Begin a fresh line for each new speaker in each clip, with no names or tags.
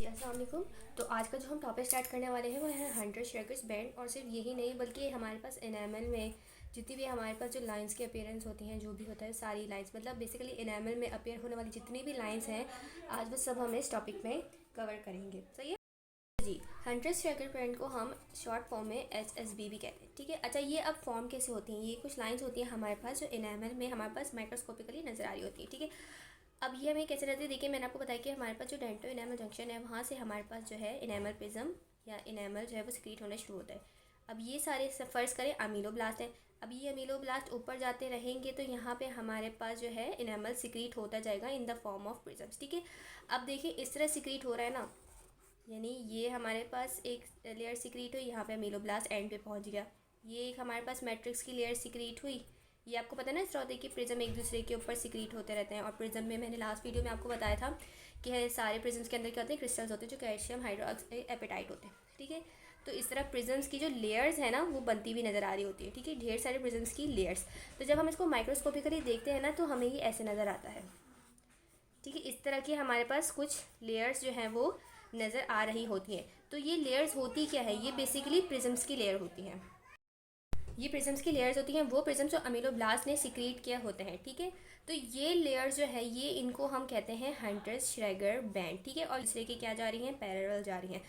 जी अस्सलाम वालेकुम। तो आज का जो हम टॉपिक स्टार्ट करने वाले हैं वो है हंड्रेड शेकर्स बैंड। और सिर्फ यही नहीं बल्कि हमारे पास एनामल में जितनी भी हमारे पास जो लाइंस की अपीयरेंस होती हैं, जो भी होता है सारी लाइंस, मतलब बेसिकली एनामल में अपीयर होने वाली जितनी भी लाइंस हैं आज वो सब हम इस टॉपिक में कवर करेंगे। सही है जी। हंड्रेड शेकर बैंड को हम शॉर्ट फॉर्म में HSB भी कहते हैं। ठीक है, अच्छा ये अब फॉर्म कैसे होती हैं? ये कुछ लाइंस होती हैं हमारे पास जो एनामल में हमारे पास माइक्रोस्कोपिकली नज़र आ रही होती है। ठीक है, अब ये हमें कैसे रहती है? देखिए मैंने आपको बताया कि हमारे पास जो डेंटो इनेमल जंक्शन है वहाँ से हमारे पास जो है इनेमल प्रिज्म या इनेमल जो है वो सिक्रीट होना शुरू होता है। अब ये सारे फ़र्ज़ करें अमीलोब्लास्ट है। अब ये अमीलोब्लास्ट ऊपर जाते रहेंगे तो यहाँ पे हमारे पास जो है इनेमल सिक्रीट होता जाएगा in the form of prisms. ठीक है, अब देखिए इस तरह सिक्रीट हो रहा है ना, यानी ये हमारे पास एक लेयर सिक्रीट हुई, यहाँ पे अमीलोब्लास्ट एंड पे पहुँच गया। ये एक हमारे पास मैट्रिक्स की लेयर सिक्रीट हुई। ये आपको पता है ना इस तरह कि प्रिज्म एक दूसरे के ऊपर सिक्रीट होते रहते हैं। और प्रिज्म में मैंने लास्ट वीडियो में आपको बताया था कि सारे प्रिज्म्स के अंदर क्या होते हैं, क्रिस्टल्स होते हैं जो कैल्शियम हाइड्रोक्साइड एपेटाइट होते हैं। ठीक है, तो इस तरह प्रिज्म्स की जो लेयर्स है ना वो बनती हुई नज़र आ रही होती है। ठीक है, ढेर सारे प्रिज्म्स की लेयर्स। तो जब हम इसको माइक्रोस्कोपिकली देखते हैं ना तो हमें ये ऐसे नज़र आता है। ठीक है, इस तरह की हमारे पास कुछ लेयर्स जो हैं वो नज़र आ रही होती हैं। तो ये लेयर्स होती क्या है? ये बेसिकली प्रिज्म्स की लेयर होती हैं। ये प्रिज्म्स की लेयर्स होती हैं, वो प्रिज्म्स जो अमीलोब्लास्ट ने सिक्रीट किया होते हैं। ठीक है, तो ये लेयर्स जो है ये इनको हम कहते हैं हंटर श्रेगर बैंड। ठीक है, और दूसरे की क्या जा रही हैं, पैरेलल जा रही हैं।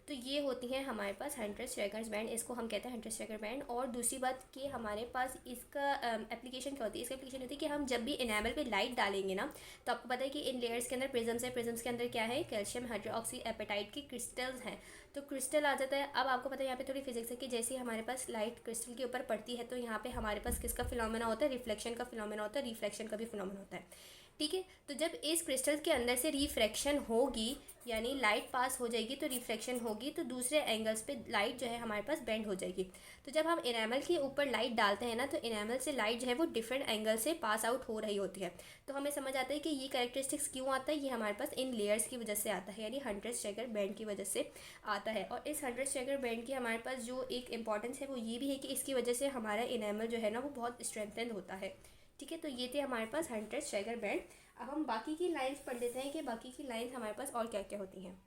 तो ये होती हैं हमारे पास हंटर श्रेगर्स बैंड, इसको हम कहते हैं हंटर श्रेगर बैंड। और दूसरी बात कि हमारे पास इसका एप्लीकेशन क्या होती है? इसका एप्लीकेशन होती है कि हम जब भी इनेमल पे लाइट डालेंगे ना, तो आपको पता है कि इन लेयर्स के अंदर प्रिज्म्स है, प्रिज्म्स के अंदर क्या है, कैल्शियम हाइड्रोक्सी एपेटाइट के क्रिस्टल्स हैं। तो क्रिस्टल आ जाता है। अब आपको पता है यहाँ पे थोड़ी फिजिक्स है कि जैसे ही हमारे पास लाइट क्रिस्टल के ऊपर पड़ती है तो यहाँ पे हमारे पास किसका फिनोमेना होता है, रिफ्लेक्शन का फिनोमेना होता है, रिफ्लेक्शन का भी फिनोमेना होता है। ठीक है, तो जब इस क्रिस्टल के अंदर से रिफ्रैक्शन होगी यानी लाइट पास हो जाएगी तो रिफ्लेक्शन होगी, तो दूसरे एंगल्स पे लाइट जो है हमारे पास बेंड हो जाएगी। तो जब हम इनेमल के ऊपर लाइट डालते हैं ना तो इनेमल से लाइट जो है वो डिफरेंट एंगल से पास आउट हो रही होती है। तो हमें समझ आता है कि ये कैरेक्टरिस्टिक्स क्यों आता है, ये हमारे पास इन लेयर्स की वजह से आता है, यानी हंड्रेड शेकर बैंड की वजह से आता है। और इस हंड्रेड शेकर बैंड की हमारे पास जो एक इंपॉर्टेंस है वो ये भी है कि इसकी वजह से हमारा इनेमल जो है ना वो बहुत स्ट्रेंथन होता है। ठीक है, तो ये थे हमारे पास हंड्रेड शेकर बैंड। अब हम बाकी की लाइंस पढ़ लेते हैं कि बाकी की लाइंस हमारे पास और क्या क्या होती हैं।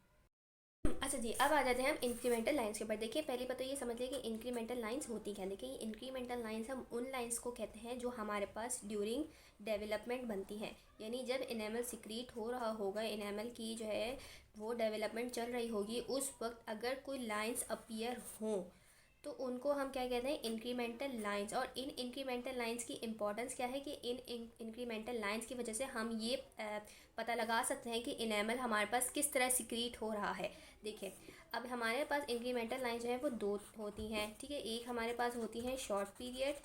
अच्छा जी, अब आ जाते हैं हम इंक्रीमेंटल लाइंस के ऊपर। देखिए पहले बात तो ये समझ लिया कि इंक्रीमेंटल लाइंस होती क्या। देखिए ये इंक्रीमेंटल लाइंस हम उन लाइंस को कहते हैं जो हमारे पास ड्यूरिंग डेवलपमेंट बनती हैं, यानी जब इनेमल सिक्रीट हो रहा होगा, इनेमल की जो है वो डेवलपमेंट चल रही होगी, उस वक्त अगर कोई लाइंस अपीयर हों तो उनको हम क्या कहते हैं, इंक्रीमेंटल लाइंस। और इन इंक्रीमेंटल लाइंस की इंपॉर्टेंस क्या है कि इन इंक्रीमेंटल लाइंस की वजह से हम ये पता लगा सकते हैं कि इनेमल हमारे पास किस तरह सिक्रीट हो रहा है। देखिए अब हमारे पास इंक्रीमेंटल लाइन जो है वो दो होती हैं। ठीक है, एक हमारे पास होती है शॉर्ट पीरियड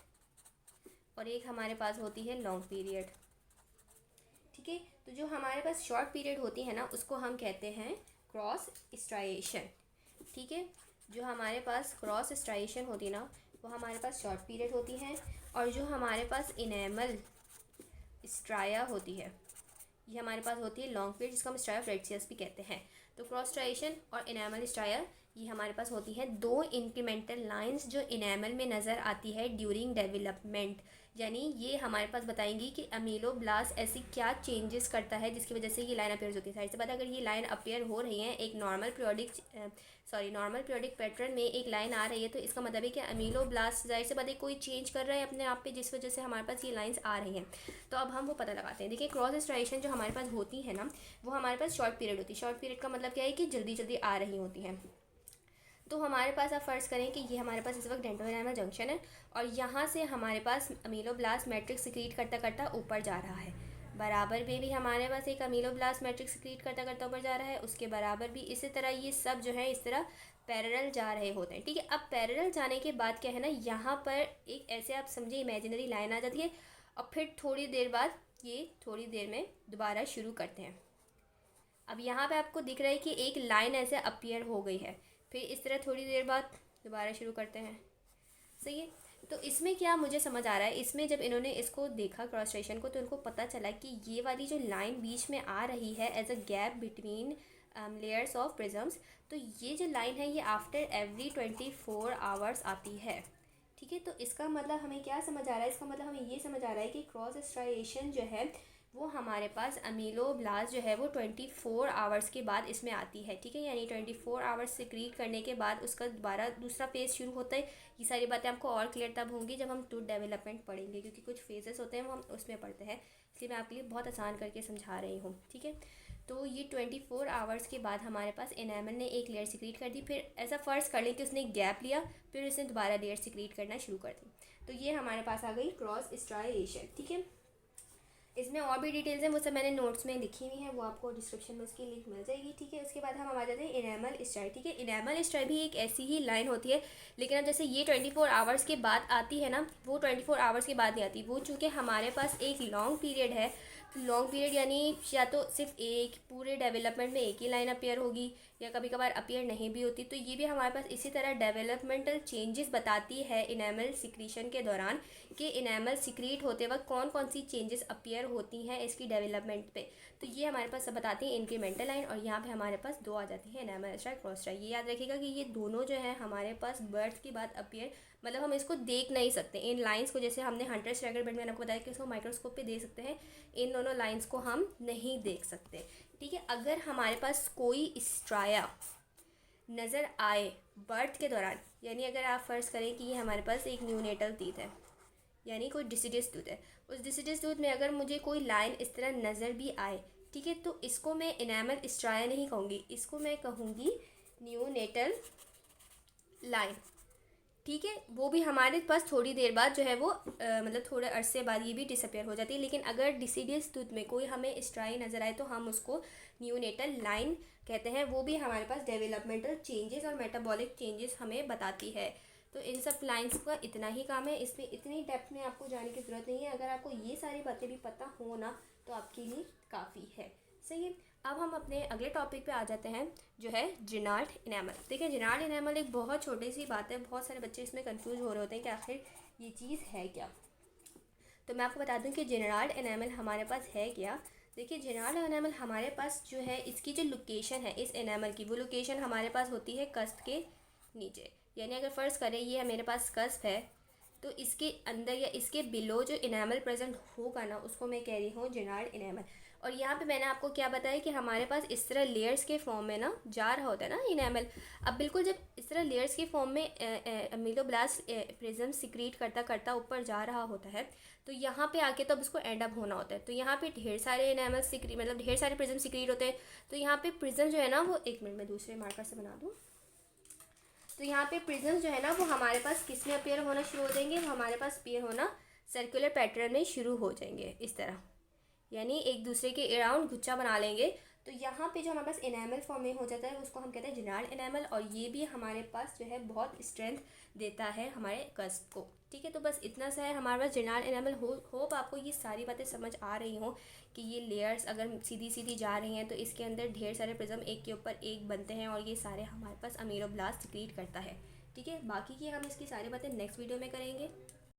और एक हमारे पास होती है लॉन्ग पीरियड। ठीक है, तो जो हमारे पास शॉर्ट पीरियड होती है ना उसको हम कहते हैं क्रॉस स्ट्राइएशन। ठीक है, जो हमारे पास क्रॉस स्ट्राइएशन होती है ना वो हमारे पास शॉर्ट पीरियड होती है। और जो हमारे पास इनेमल स्ट्राया होती है ये हमारे पास होती है लॉन्ग पीरियड, जिसको हम स्ट्राया फ्रेक्सियस भी कहते हैं। तो क्रॉस स्ट्राइएशन और इनेमल स्ट्राया ये हमारे पास होती है दो इंक्रीमेंटल लाइंस जो इनेमल में नज़र आती है ड्यूरिंग डेवलपमेंट। यानी ये हमारे पास बताएंगी कि अमीलोब्लास्ट ऐसी क्या चेंजेस करता है जिसकी वजह से ये लाइन अपेयर होती है। साइड से बात अगर ये लाइन अपेयर हो रही है एक नॉर्मल पीरियोडिक पैटर्न में एक लाइन आ रही है तो इसका मतलब है कि अमीलोब्लास्ट जाहिर से बात है कोई चेंज कर रहा है अपने आप पे, जिस वजह से हमारे पास ये लाइंस आ रही हैं। तो अब हम वो पता लगाते हैं। देखिए क्रॉस स्ट्राइएशन जो हमारे पास होती है ना वो हमारे पास शॉर्ट पीरियड होती है। शॉर्ट पीरियड का मतलब क्या है कि जल्दी जल्दी आ रही होती हैं। तो हमारे पास आप फ़र्ज़ करें कि ये हमारे पास इस वक्त डेंटो इनेमल जंक्शन है और यहाँ से हमारे पास अमीलोब्लास्ट मैट्रिक्स सिक्रीट करता करता ऊपर जा रहा है। बराबर में भी हमारे पास एक अमीलोब्लास्ट मैट्रिक्स सिक्रीट करता करता ऊपर जा रहा है, उसके बराबर भी इसी तरह ये सब जो है इस तरह पैरेलल जा रहे होते हैं। ठीक है, अब पैरेलल जाने के बाद क्या है ना, यहाँ पर एक ऐसे आप समझिए इमेजिनरी लाइन आ जाती है और फिर थोड़ी देर बाद ये थोड़ी देर में दोबारा शुरू करते हैं। अब यहाँ पे आपको दिख रहा है कि एक लाइन ऐसे अपीयर हो गई है, फिर इस तरह थोड़ी देर बाद दोबारा शुरू करते हैं। सही है, तो इसमें क्या मुझे समझ आ रहा है, इसमें जब इन्होंने इसको देखा क्रॉस सेक्शन को तो उनको पता चला कि ये वाली जो लाइन बीच में आ रही है as a gap between layers of prisms, तो ये जो लाइन है ये आफ्टर एवरी 24 आवर्स आती है। ठीक है, तो इसका मतलब हमें क्या समझ आ रहा है, इसका मतलब हमें ये समझ आ रहा है कि क्रॉस स्ट्राइएशन जो है वो हमारे पास अमीलोब्लास्ट जो है वो 24 आवर्स के बाद इसमें आती है, ठीक है। यानी 24 आवर्स सिक्रीट करने के बाद उसका दोबारा दूसरा फेज़ शुरू होता है। ये सारी बातें आपको और क्लियर तब होंगी जब हम टूथ डेवलपमेंट पढ़ेंगे, क्योंकि कुछ फेजेस होते हैं वो हम उसमें पढ़ते हैं, इसलिए मैं आपके लिए बहुत आसान करके समझा रही हूँ, ठीक है। तो ये 24 आवर्स के बाद हमारे पास एनामल ने एक लेयर सिक्रीट कर दी। फिर ऐसा फ़र्ज़ कर लें कि उसने एक गैप लिया, फिर उसने दोबारा लेयर सिक्रीट करना शुरू कर दी। तो ये हमारे पास आ गई क्रॉस स्ट्राइएशन, ठीक है। इसमें और भी डिटेल्स हैं, वो सब मैंने नोट्स में लिखी हुई हैं, वो आपको डिस्क्रिप्शन में उसकी लिंक मिल जाएगी, ठीक है। उसके बाद हम आ जाते हैं इनेमल स्ट्राइड, ठीक है। इनेमल स्ट्राइड भी एक ऐसी ही लाइन होती है, लेकिन अब जैसे ये 24 आवर्स के बाद आती है ना, वो 24 आवर्स के बाद नहीं आती। वो चूँकि हमारे पास एक लॉन्ग पीरियड है, लॉन्ग पीरियड यानी या तो सिर्फ एक पूरे डेवलपमेंट में एक ही लाइन अपीयर होगी, या कभी कभार अपीयर नहीं भी होती। तो ये भी हमारे पास इसी तरह डेवलपमेंटल चेंजेस बताती है इनेमल सिक्रीशन के दौरान, कि इनेमल सिक्रीट होते वक्त कौन कौन सी चेंजेस अपीयर होती हैं इसकी डेवलपमेंट पे। तो ये हमारे पास सब बताती हैं इंक्रीमेंटल लाइन, और यहाँ पे हमारे पास दो आ जाती है, इनेमल स्ट्राइड, क्रॉस स्ट्राइड। ये याद रखिएगा कि ये दोनों जो है हमारे पास बर्थ के बाद अपीयर, मतलब हम इसको देख नहीं सकते इन लाइंस को। जैसे हमने हंटर स्ट्राइकर बेड मैंने आपको बताया कि उसको माइक्रोस्कोप पे देख सकते हैं, इन दोनों लाइंस को हम नहीं देख सकते, ठीक है। अगर हमारे पास कोई स्ट्राया नज़र आए बर्थ के दौरान, यानी अगर आप फ़र्ज़ करें कि ये हमारे पास एक न्यूनेटल टीथ है, यानी कोई डिसिडियस टूथ है, उस डिसिडियस टूथ में अगर मुझे कोई लाइन इस तरह नज़र भी आए, ठीक है, तो इसको मैं इनेमल स्ट्राया नहीं कहूँगी, इसको मैं कहूँगी न्यूनेटल लाइन, ठीक है। वो भी हमारे पास थोड़ी देर बाद जो है वो मतलब थोड़े अरसे बाद ये भी डिसअपेयर हो जाती है। लेकिन अगर डिसिडियस टूथ में कोई हमें स्ट्राई नज़र आए तो हम उसको न्यूनेटल लाइन कहते हैं। वो भी हमारे पास डेवलपमेंटल चेंजेस और मेटाबॉलिक चेंजेस हमें बताती है। तो इन सब लाइंस का इतना ही काम है, इसमें इतनी डेप्थ में आपको जाने की ज़रूरत नहीं है। अगर आपको ये सारी बातें भी पता हो ना तो आपके लिए काफ़ी है, सही है। अब हम अपने अगले टॉपिक पे आ जाते हैं, जो है जिनार्ड इनेमल। देखिए जिनार्ड इनेमल एक बहुत छोटी सी बात है, बहुत सारे बच्चे इसमें कंफ्यूज हो रहे होते हैं कि आखिर ये चीज़ है क्या। तो मैं आपको बता दूं कि जिनार्ड इनेमल हमारे पास है क्या। देखिए जिनार्ड इनेमल हमारे पास जो है, इसकी जो लोकेशन है इस इनेमल की, वो लोकेशन हमारे पास होती है कस्प के नीचे। यानी अगर फ़र्ज़ करें ये है मेरे पास कस्प है, तो इसके अंदर या इसके बिलो जो इनेमल प्रेजेंट होगा ना, उसको मैं कह रही हूँ जिनार्ड इनेमल। और यहाँ पे मैंने आपको क्या बताया कि हमारे पास इस तरह लेयर्स के फॉर्म में ना जा रहा होता है ना इनेमल। अब बिल्कुल जब इस तरह लेयर्स के फॉर्म में अमीलोब्लास्ट प्रिज्म सिक्रीट करता करता ऊपर जा रहा होता है, तो यहाँ पे आके तब उसको एंड अप होना होता है। तो यहाँ पे ढेर सारे इनेमल सिक्रीट, मतलब ढेर सारे प्रिज्म सिक्रीट होते हैं। तो यहाँ पे प्रिज्म जो है ना वो, एक मिनट में दूसरे मार्कर से बना दूँ। तो यहाँ पे प्रिज्म जो है ना वो हमारे पास किस में अपीयर होना शुरू हो जाएंगे, वो हमारे पास अपीयर होना सर्कुलर पैटर्न में शुरू हो जाएंगे इस तरह, यानी एक दूसरे के अराउंड गुच्छा बना लेंगे। तो यहाँ पे जो हमारे पास इनेमल फॉर्म में हो जाता है उसको हम कहते हैं जिनार्ड इनेमल, और ये भी हमारे पास जो है बहुत स्ट्रेंथ देता है हमारे कस्प को, ठीक है। तो बस इतना सा है हमारे पास जिनार्ड इनेमल। होप आपको ये सारी बातें समझ आ रही हों कि ये लेयर्स अगर सीधी सीधी जा रही हैं तो इसके अंदर ढेर सारे प्रिज्म एक के ऊपर एक बनते हैं, और ये सारे हमारे पास अमीलोब्लास्ट सिक्रीट करता है, ठीक है। बाकी की हम इसकी सारी बातें नेक्स्ट वीडियो में करेंगे।